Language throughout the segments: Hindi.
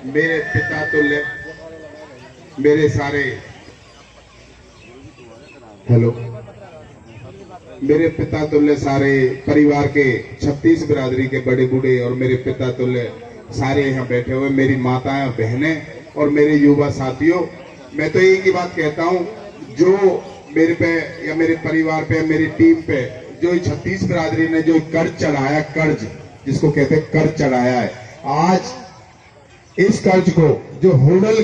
मेरे पिता तुल्य मेरे सारे मेरे पिता तुल्य सारे परिवार के 36 बिरादरी के बड़े बूढ़े और मेरे पिता तुल्य सारे यहाँ बैठे हुए, मेरी माताएं बहनें और मेरे युवा साथियों, मैं तो एक ही बात कहता हूँ, जो मेरे पे या मेरे परिवार पे, मेरी टीम पे जो 36 बिरादरी ने जो कर्ज चढ़ाया, कर्ज जिसको कहते हैं कर्ज चढ़ाया है, आज इस कर्ज को जो होडल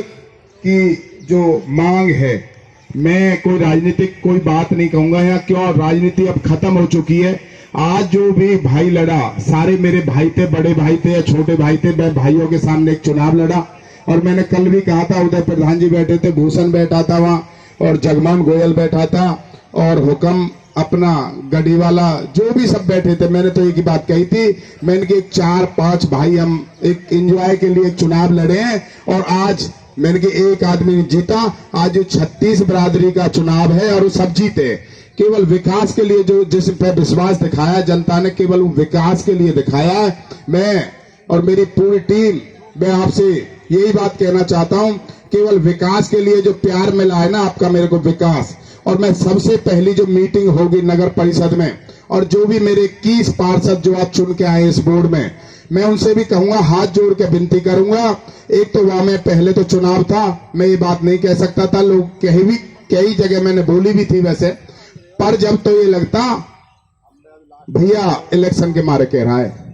की जो मांग है, मैं कोई राजनीतिक कोई बात नहीं कहूंगा यहाँ, क्यों राजनीति अब खत्म हो चुकी है। आज जो भी भाई लड़ा, सारे मेरे भाई थे, बड़े भाई थे या छोटे भाई थे, मैं भाइयों के सामने एक चुनाव लड़ा और मैंने कल भी कहा था, उदय प्रधान जी बैठे थे, भूषण बैठा था वहां और जगमान गोयल बैठा था और हुक्म अपना गढ़ी वाला, जो भी सब बैठे थे, मैंने तो एक ही बात कही थी, मैंने कि 4-5 भाई हम एक एंजॉय के लिए चुनाव लड़े हैं और आज मैंने कि एक आदमी जीता। आज जो 36 बिरादरी का चुनाव है और वो सब जीते, केवल विकास के लिए जो जिस पे विश्वास दिखाया जनता ने, केवल विकास के लिए दिखाया है। मैं और मेरी पूरी टीम, मैं आपसे यही बात कहना चाहता हूं, केवल विकास के लिए जो प्यार मिला है ना आपका मेरे को विकास, और मैं सबसे पहली जो मीटिंग होगी नगर परिषद में और जो भी मेरे 21 पार्षद जो आप चुन के आए इस बोर्ड में, मैं उनसे भी कहूंगा, हाथ जोड़ के विनती करूंगा। एक तो वहां में पहले तो चुनाव था, मैं ये बात नहीं कह सकता था, लोग कई जगह मैंने बोली भी थी वैसे, पर जब तो ये लगता भैया इलेक्शन के मारे कह रहा है।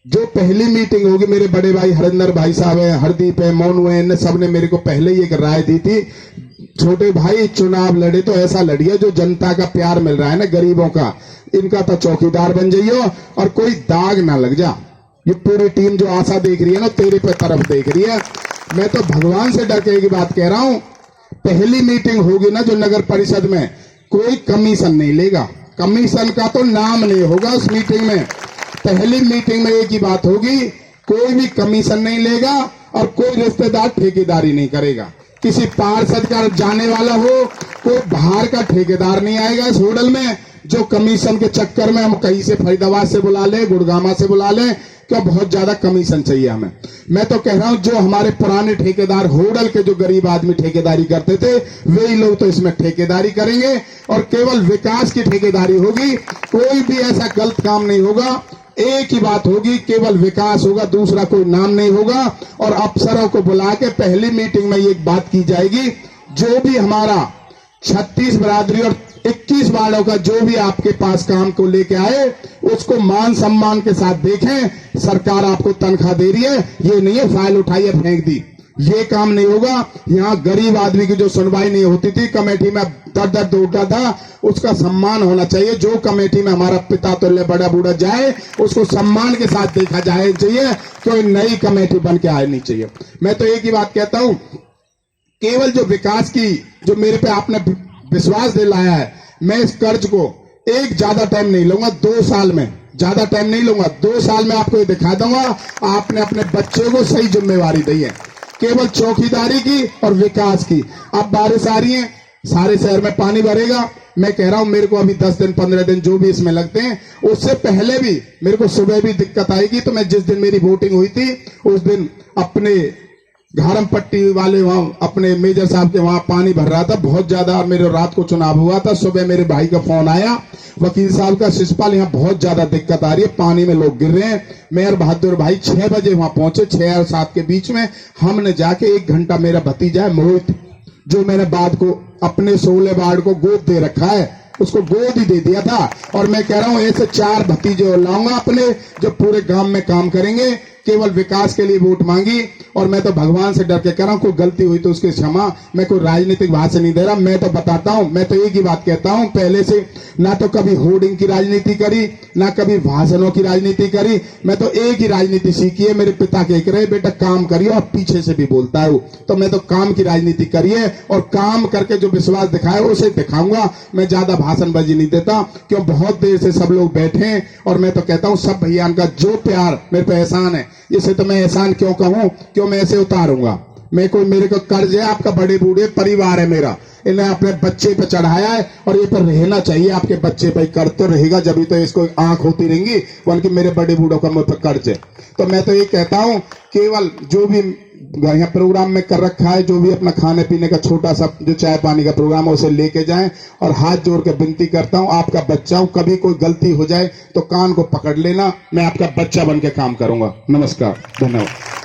जो पहली मीटिंग होगी, मेरे बड़े भाई हरिंदर भाई साहब है, हरदीप है, मोनू है, इन सब ने मेरे को पहले ही एक राय दी थी, छोटे भाई चुनाव लड़े तो ऐसा लड़िए जो जनता का प्यार मिल रहा है ना, गरीबों का, इनका तो चौकीदार बन जाइयो और कोई दाग ना लग जा। ये पूरी टीम जो आशा देख रही है ना, तेरे पे तरफ देख रही है। मैं तो भगवान से डर के की बात कह रहा हूं, पहली मीटिंग होगी ना जो नगर परिषद में, कोई कमीशन नहीं लेगा, कमीशन का तो नाम नहीं होगा उस मीटिंग में। पहली मीटिंग में एक ही बात होगी, कोई भी कमीशन नहीं लेगा और कोई रिश्तेदार ठेकेदारी नहीं करेगा। किसी पार्षद का जाने वाला हो, कोई बाहर का ठेकेदार नहीं आएगा इस होटल में, जो कमीशन के चक्कर में हम कहीं से फरीदाबाद से बुला ले, गुड़गामा से बुला ले, क्या बहुत ज्यादा कमीशन चाहिए हमें। मैं तो कह रहा हूं, जो हमारे पुराने ठेकेदार होडल के जो गरीब आदमी ठेकेदारी करते थे, वही लोग तो इसमें ठेकेदारी करेंगे और केवल विकास की ठेकेदारी होगी, कोई भी ऐसा गलत काम नहीं होगा। एक ही बात होगी, केवल विकास होगा, दूसरा कोई नाम नहीं होगा। और अफसरों को बुला के पहली मीटिंग में ये बात की जाएगी, जो भी हमारा 36 बिरादरी और 21 वार्डों का जो भी आपके पास काम को लेके आए, उसको मान सम्मान के साथ देखें। सरकार आपको तनख्वाह दे रही है, ये नहीं है फाइल उठाई है फेंक दी, ये काम नहीं होगा। यहाँ गरीब आदमी की जो सुनवाई नहीं होती थी, कमेटी में दर्द उठा था, उसका सम्मान होना चाहिए। जो कमेटी में हमारा पिता तुल्य बड़ा बूढ़ा जाए, उसको सम्मान के साथ देखा जाए चाहिए, कोई नई कमेटी बन के आनी चाहिए। मैं तो एक ही बात कहता हूं, केवल जो विकास की जो मेरे पे आपने विश्वास दिलाया है, मैं इस कर्ज को एक ज्यादा टाइम नहीं लूंगा, 2 साल में, ज्यादा टाइम नहीं लूंगा, 2 साल में आपको ये दिखा दूंगा। आपने अपने बच्चे को सही जिम्मेवारी दी है, केवल चौकीदारी की और विकास की। अब बारिश आ रही है, सारे शहर में पानी भरेगा। मैं कह रहा हूं, मेरे को अभी 10 दिन 15 दिन जो भी इसमें लगते हैं, उससे पहले भी मेरे को सुबह भी दिक्कत आएगी। तो मैं जिस दिन मेरी वोटिंग हुई थी, उस दिन अपने घारम पट्टी वाले वहां अपने मेजर साहब के वहां पानी भर रहा था बहुत ज्यादा, और मेरे रात को चुनाव हुआ था। सुबह मेरे भाई का फोन आया, वकील साहब का, शिषपाल यहाँ बहुत ज्यादा दिक्कत आ रही है, पानी में लोग गिर रहे हैं। मेयर बहादुर भाई 6 बजे वहां पहुंचे, 6 और 7 के बीच में हमने जाके 1 घंटा, मेरा भतीजा है मोहित, जो मैंने बाद को अपने 16 वार्ड को गोद दे रखा है, उसको गोद ही दे दिया था। और मैं कह रहा हूं, ऐसे 4 भतीजे लाऊंगा अपने, जो पूरे गांव में काम करेंगे, केवल विकास के लिए वोट मांगी। और मैं तो भगवान से डर के कह रहा हूं, कोई गलती हुई तो उसकी क्षमा। मैं कोई राजनीतिक भाषण नहीं दे रहा, मैं तो बताता हूं, मैं तो एक ही बात कहता हूं, पहले से ना तो कभी होर्डिंग की राजनीति करी, ना कभी भाषणों की राजनीति करी। मैं तो एक ही राजनीति सीखी है, मेरे पिता कह रहे बेटा काम करिए, और पीछे से भी बोलता है, तो मैं तो काम की राजनीति करिए और काम करके जो विश्वास दिखाए उसे दिखाऊंगा। मैं ज्यादा भाषणबाजी नहीं देता, क्यों बहुत देर से सब लोग बैठे हैं। और मैं तो कहता हूं, सब भैया का जो प्यार मेरे पे एहसान है, इसे तो मैं एहसान क्यों कहूं, क्यों मैं ऐसे उतारूंगा। मैं कोई, मेरे को कर्ज है, आपका बड़े बूढ़े परिवार है मेरा, इन्हें अपने बच्चे पे चढ़ाया है और ये पर रहना चाहिए। आपके बच्चे पे कर तो रहेगा, जब तो इसको आंख होती रहेंगी, बल्कि मेरे बड़े बूढ़ों का मुझ पर कर्ज है। तो मैं तो ये कहता हूं, केवल जो भी यहाँ प्रोग्राम में कर रखा है, जो भी अपना खाने पीने का छोटा सा जो चाय पानी का प्रोग्राम है उसे लेके जाएं। और हाथ जोड़ के विनती करता हूं, आपका बच्चा हूं, कभी कोई गलती हो जाए तो कान को पकड़ लेना, मैं आपका बच्चा बन के काम करूंगा। नमस्कार, धन्यवाद।